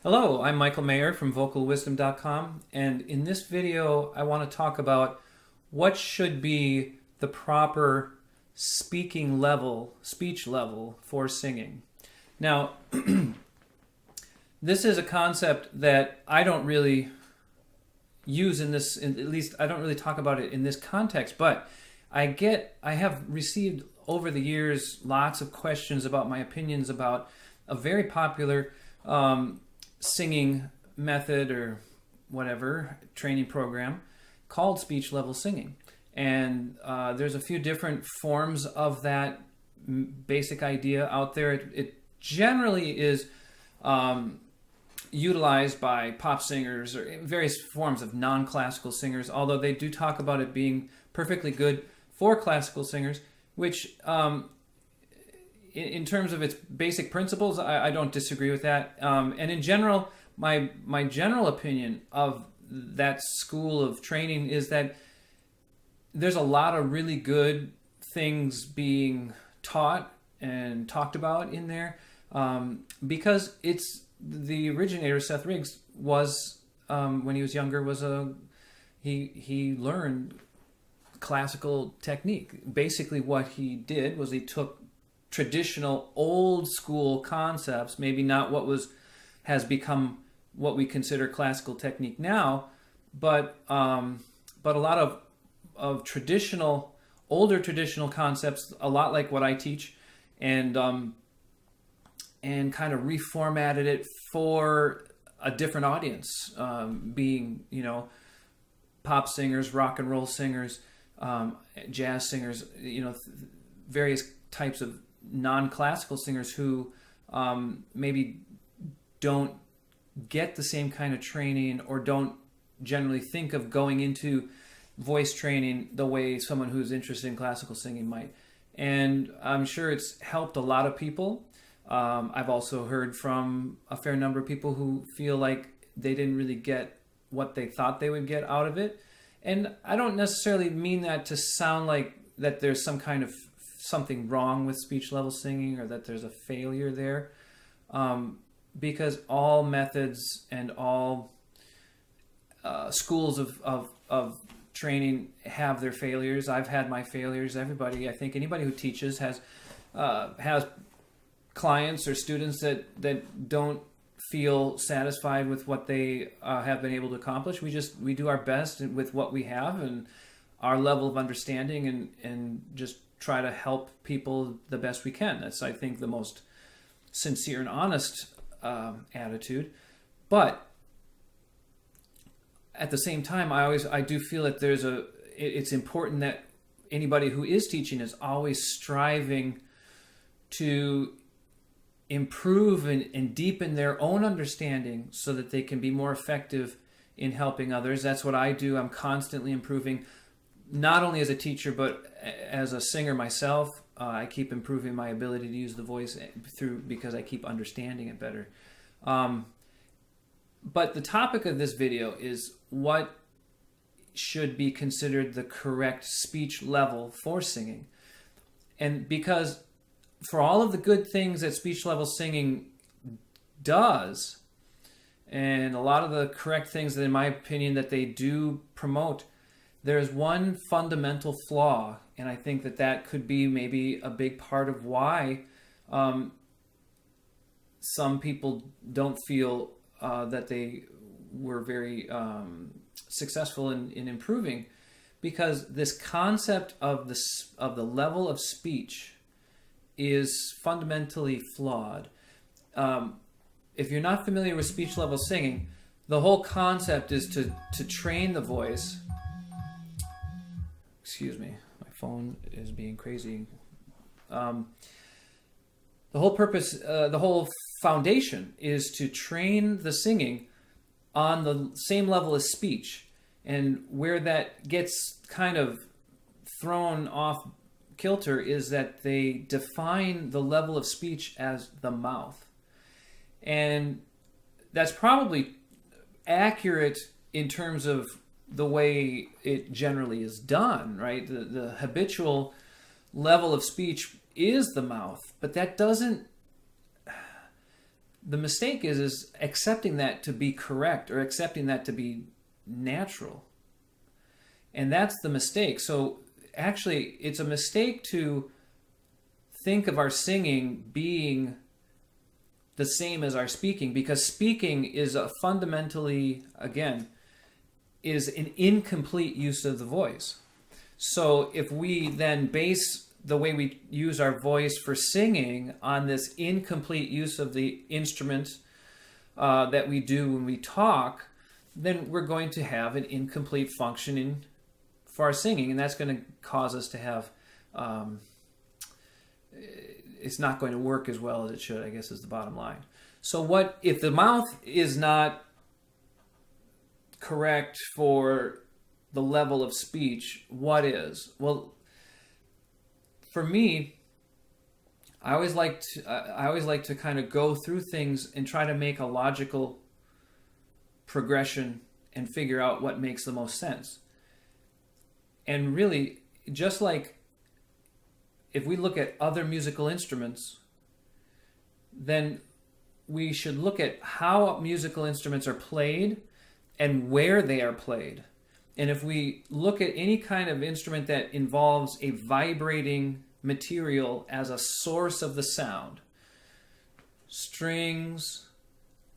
Hello, I'm Michael Mayer from VocalWisdom.com, and in this video I want to talk about what should be the proper speech level for singing. Now, this is a concept that I don't really use at least I don't really talk about it in this context, but I have received over the years lots of questions about my opinions about a very popular singing method or whatever training program called speech level singing. And there's a few different forms of that basic idea out there. It generally is utilized by pop singers or various forms of non-classical singers, although they do talk about it being perfectly good for classical singers, which in terms of its basic principles, I don't disagree with that. And in general, my general opinion of that school of training is that there's a lot of really good things being taught and talked about in there, because it's the originator, Seth Riggs, was when he was younger he learned classical technique. Basically, what he did was he took traditional old school concepts, maybe not what has become what we consider classical technique now, but a lot of older traditional concepts, a lot like what I teach, and kind of reformatted it for a different audience, being pop singers, rock and roll singers, jazz singers, various types of non-classical singers who maybe don't get the same kind of training or don't generally think of going into voice training the way someone who's interested in classical singing might. And I'm sure it's helped a lot of people. I've also heard from a fair number of people who feel like they didn't really get what they thought they would get out of it. And I don't necessarily mean that to sound like that there's some kind of something wrong with speech level singing or that there's a failure there, because all methods and all schools of training have their failures. I've had my failures. I think anybody who teaches has clients or students that don't feel satisfied with what they have been able to accomplish. We do our best with what we have and our level of understanding, and just try to help people the best we can. That's, I think, the most sincere and honest attitude. But at the same time, I do feel that it's important that anybody who is teaching is always striving to improve and deepen their own understanding so that they can be more effective in helping others. That's what I do. I'm constantly improving, not only as a teacher, but as a singer myself. I keep improving my ability to use the voice because I keep understanding it better. But the topic of this video is what should be considered the correct speech level for singing. And because for all of the good things that speech level singing does, and a lot of the correct things that, in my opinion, that they do promote, there's one fundamental flaw, and I think that could be maybe a big part of why some people don't feel that they were very successful in improving, because this concept of the level of speech is fundamentally flawed. If you're not familiar with speech level singing, the whole concept is to train the voice. Excuse me, my phone is being crazy. The whole foundation is to train the singing on the same level as speech. And where that gets kind of thrown off kilter is that they define the level of speech as the mouth. And that's probably accurate in terms of the way it generally is done, right? The habitual level of speech is the mouth, but that doesn't the mistake is accepting that to be correct or accepting that to be natural. And that's the mistake. So actually, it's a mistake to think of our singing being the same as our speaking, because speaking is a fundamentally, again, is an incomplete use of the voice. So if we then base the way we use our voice for singing on this incomplete use of the instrument that we do when we talk, then we're going to have an incomplete functioning for our singing, and that's going to cause us to have it's not going to work as well as it should, I guess, is the bottom line. So what if the mouth is not correct for the level of speech? What is? Well, for me, I always like to kind of go through things and try to make a logical progression and figure out what makes the most sense. And really, just like if we look at other musical instruments, then we should look at how musical instruments are played and where they are played. And if we look at any kind of instrument that involves a vibrating material as a source of the sound, strings,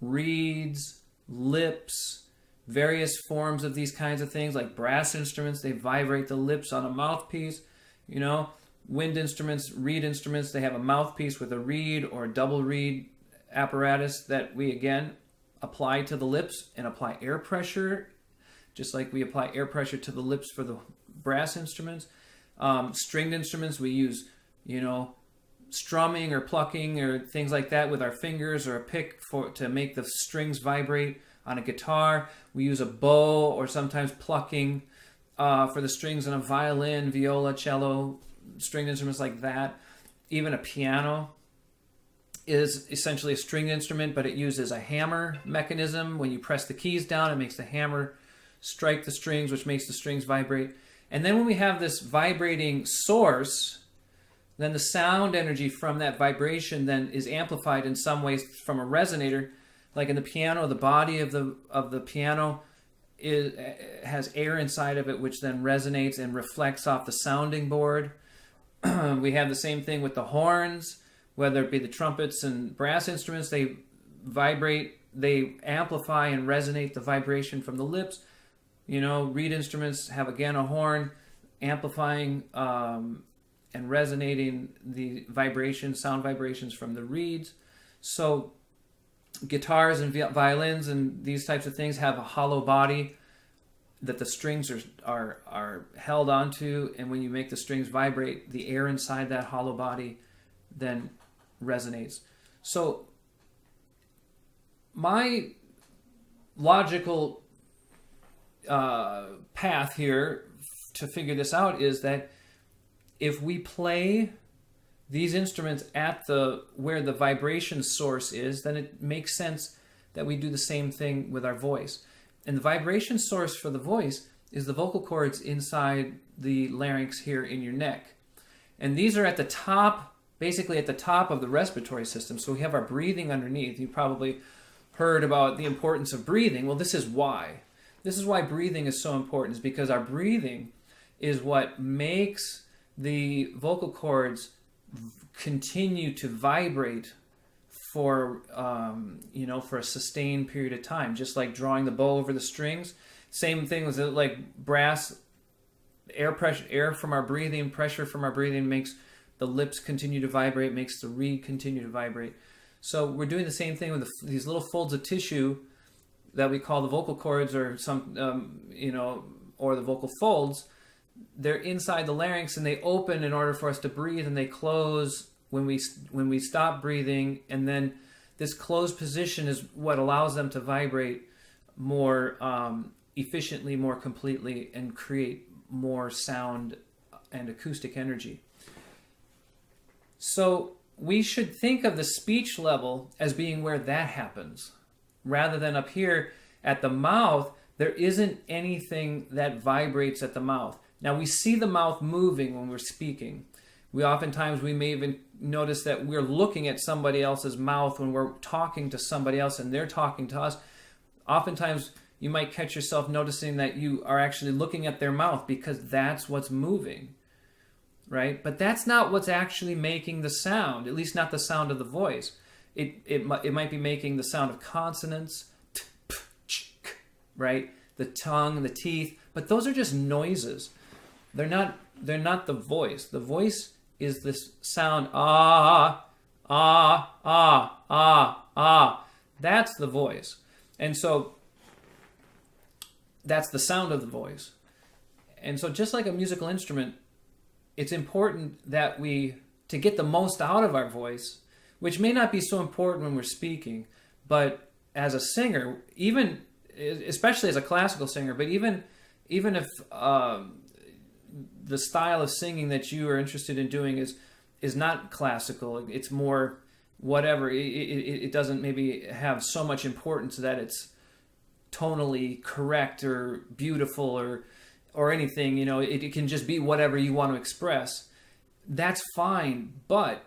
reeds, lips, various forms of these kinds of things, like brass instruments, they vibrate the lips on a mouthpiece. You know, wind instruments, reed instruments, they have a mouthpiece with a reed or a double reed apparatus that we again apply to the lips and apply air pressure, just like we apply air pressure to the lips for the brass instruments. Stringed instruments, we use, strumming or plucking or things like that with our fingers or a pick to make the strings vibrate. On a guitar, we use a bow or sometimes plucking for the strings on a violin, viola, cello, stringed instruments like that. Even a piano is essentially a stringed instrument, but it uses a hammer mechanism. When you press the keys down, it makes the hammer strike the strings, which makes the strings vibrate. And then when we have this vibrating source, then the sound energy from that vibration then is amplified in some ways from a resonator. Like in the piano, the body of the piano has air inside of it, which then resonates and reflects off the sounding board. We have the same thing with the horns, whether it be the trumpets and brass instruments. They vibrate, they amplify and resonate the vibration from the lips. Reed instruments have again a horn amplifying and resonating the sound vibrations from the reeds. So guitars and violins and these types of things have a hollow body that the strings are held onto, and when you make the strings vibrate, the air inside that hollow body then resonates. So my logical path here to figure this out is that if we play these instruments at where the vibration source is, then it makes sense that we do the same thing with our voice. And the vibration source for the voice is the vocal cords inside the larynx here in your neck. And these are at the top, basically at the top of the respiratory system. So we have our breathing underneath. You probably heard about the importance of breathing. Well, this is why. This is why breathing is so important, is because our breathing is what makes the vocal cords continue to vibrate for for a sustained period of time, just like drawing the bow over the strings. Same thing with like brass. Air from our breathing, pressure from our breathing makes the lips continue to vibrate, makes the reed continue to vibrate. So we're doing the same thing with these little folds of tissue that we call the vocal cords, or or the vocal folds. They're inside the larynx, and they open in order for us to breathe, and they close when we stop breathing. And then this closed position is what allows them to vibrate more efficiently, more completely, and create more sound and acoustic energy. So we should think of the speech level as being where that happens, rather than up here at the mouth. There isn't anything that vibrates at the mouth. Now, we see the mouth moving when we're speaking. We may even notice that we're looking at somebody else's mouth when we're talking to somebody else and they're talking to us. Oftentimes, you might catch yourself noticing that you are actually looking at their mouth because that's what's moving, right? But that's not what's actually making the sound, at least not the sound of the voice. It might be making the sound of consonants, t, p, ch, k, right? The tongue, the teeth, but those are just noises. They're not the voice. The voice is this sound, ah, ah, ah, ah, ah. That's the voice. And so that's the sound of the voice. And so just like a musical instrument, it's important that to get the most out of our voice, which may not be so important when we're speaking, but as a singer, even, especially as a classical singer, but even if the style of singing that you are interested in doing is not classical, it's more whatever, it doesn't maybe have so much importance that it's tonally correct or beautiful or anything, it can just be whatever you want to express. That's fine, but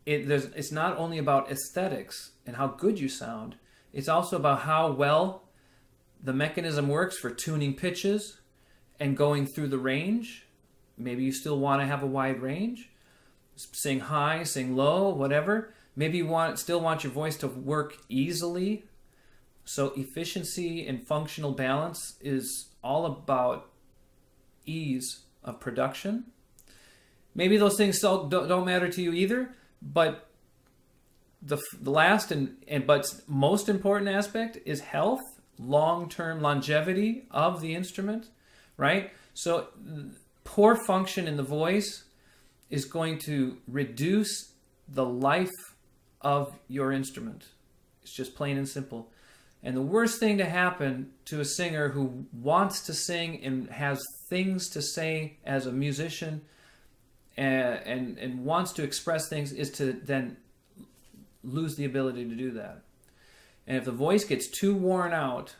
it's not only about aesthetics and how good you sound, it's also about how well the mechanism works for tuning pitches and going through the range. Maybe you still want to have a wide range. Sing high, sing low, whatever. Maybe you still want your voice to work easily. So efficiency and functional balance is all about ease of production. Maybe those things still don't matter to you either, but the last but most important aspect is health, long-term longevity of the instrument, right? So poor function in the voice is going to reduce the life of your instrument. It's just plain and simple. And the worst thing to happen to a singer who wants to sing and has things to say as a musician and wants to express things is to then lose the ability to do that. And if the voice gets too worn out,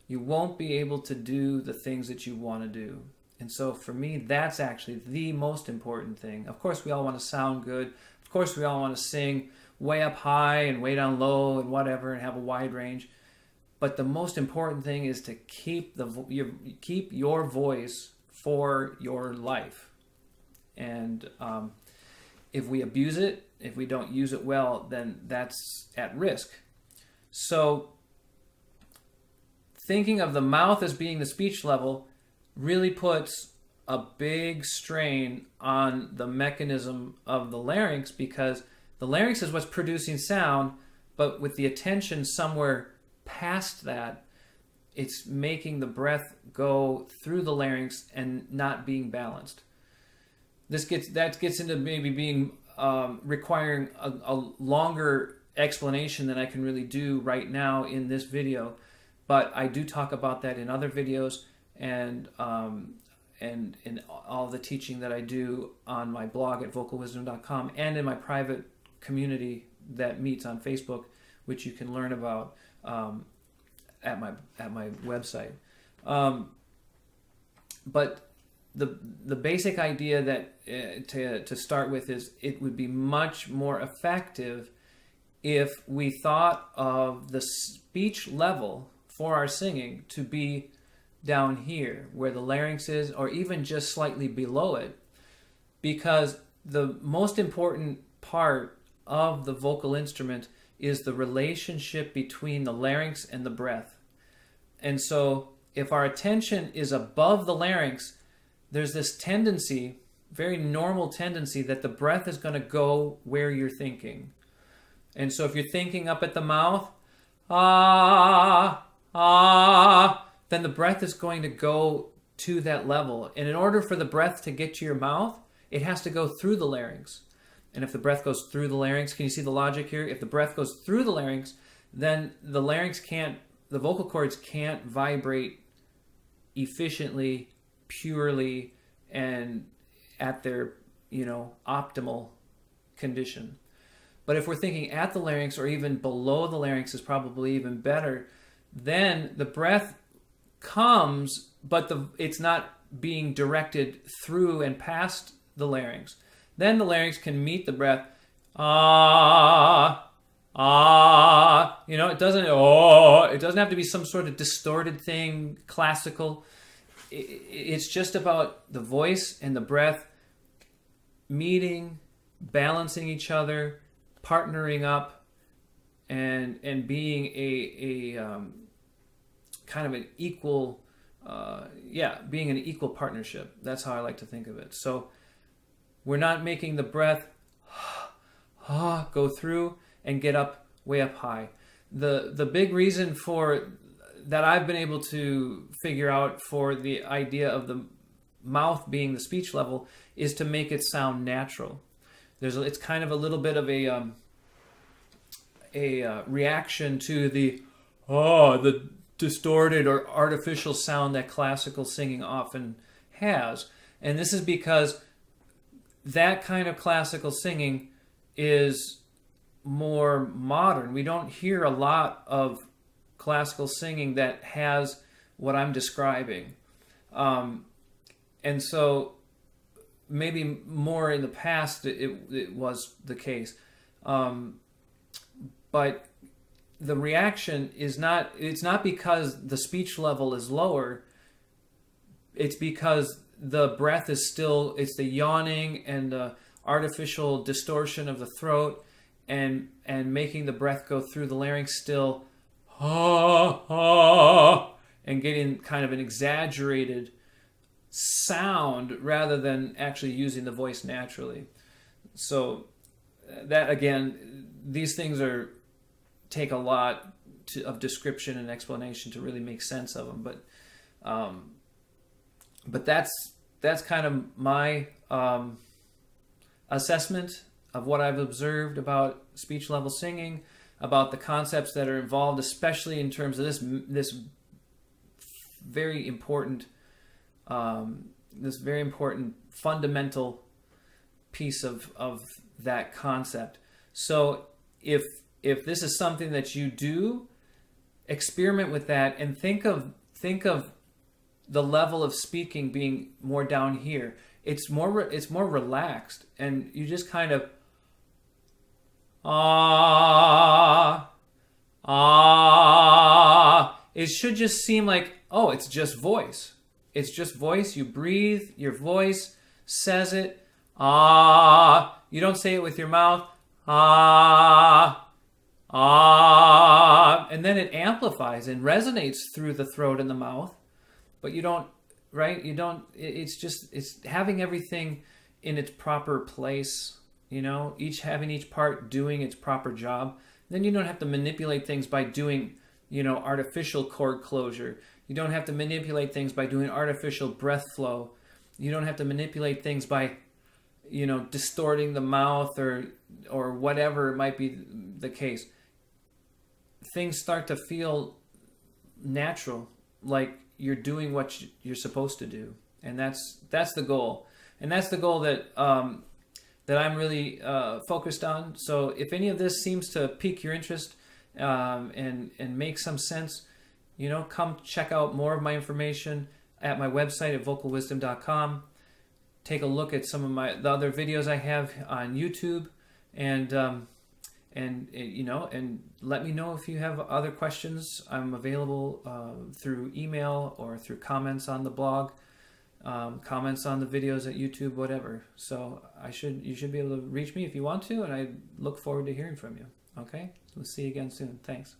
you won't be able to do the things that you want to do. And so for me, that's actually the most important thing. Of course, we all want to sound good. Of course, we all want to sing way up high and way down low and whatever and have a wide range. But the most important thing is to keep your voice for your life. And if we abuse it, if we don't use it well, then that's at risk. So thinking of the mouth as being the speech level really puts a big strain on the mechanism of the larynx, because the larynx is what's producing sound, but with the attention somewhere past that, it's making the breath go through the larynx and not being balanced. That gets into maybe being requiring a longer explanation than I can really do right now in this video, but I do talk about that in other videos and in all the teaching that I do on my blog at VocalWisdom.com and in my private community that meets on Facebook, which you can learn about at my website. But the basic idea that to start with is it would be much more effective if we thought of the speech level for our singing to be down here where the larynx is, or even just slightly below it, because the most important part of the vocal instrument is the relationship between the larynx and the breath. And so if our attention is above the larynx, there's this tendency, very normal tendency, that the breath is going to go where you're thinking. And so if you're thinking up at the mouth, ah, ah, then the breath is going to go to that level. And in order for the breath to get to your mouth, it has to go through the larynx. And if the breath goes through the larynx, can you see the logic here? If the breath goes through the larynx, then the vocal cords can't vibrate efficiently, purely, and at their, optimal condition. But if we're thinking at the larynx or even below the larynx is probably even better, then the breath comes, but it's not being directed through and past the larynx. Then the larynx can meet the breath. Ah, ah. You know, it doesn't have to be some sort of distorted thing, classical. It's just about the voice and the breath meeting, balancing each other, partnering up, and being a kind of an equal, being an equal partnership. That's how I like to think of it. So we're not making the breath go through and get up way up high. The big reason for that I've been able to figure out for the idea of the mouth being the speech level is to make it sound natural. It's kind of a little bit of a reaction to the distorted or artificial sound that classical singing often has. And this is because that kind of classical singing is more modern. We don't hear a lot of classical singing that has what I'm describing. And so maybe more in the past it was the case. But the reaction is it's not because the speech level is lower, it's because the breath is still, it's the yawning and the artificial distortion of the throat and making the breath go through the larynx still, and getting kind of an exaggerated sound rather than actually using the voice naturally. So that, again, these things take a lot of description and explanation to really make sense of them. But that's kind of my assessment of what I've observed about speech level singing, about the concepts that are involved, especially in terms of this very important fundamental piece of that concept. So if this is something that you do, experiment with that and think of the level of speaking being more down here. It's more relaxed, and you just kind of it should just seem like, oh, it's just voice. It's just voice. You breathe, your voice says it. You don't say it with your mouth. And then it amplifies and resonates through the throat and the mouth. But you don't, right? It's having everything in its proper place, you know, having each part doing its proper job. Then you don't have to manipulate things by doing, you know, artificial chord closure. You don't have to manipulate things by doing artificial breath flow. You don't have to manipulate things by, you know, distorting the mouth or whatever might be the case. Things start to feel natural, like you're doing what you're supposed to do, and that's the goal, and that's the goal that I'm really focused on. So if any of this seems to pique your interest and make some sense, you know, come check out more of my information at my website at VocalWisdom.com. Take a look at some of the other videos I have on YouTube, and you know, and let me know if you have other questions. I'm available through email or through comments on the blog, comments on the videos at YouTube, whatever. So you should be able to reach me if you want to, and I look forward to hearing from you. Okay, we'll see you again soon. Thanks.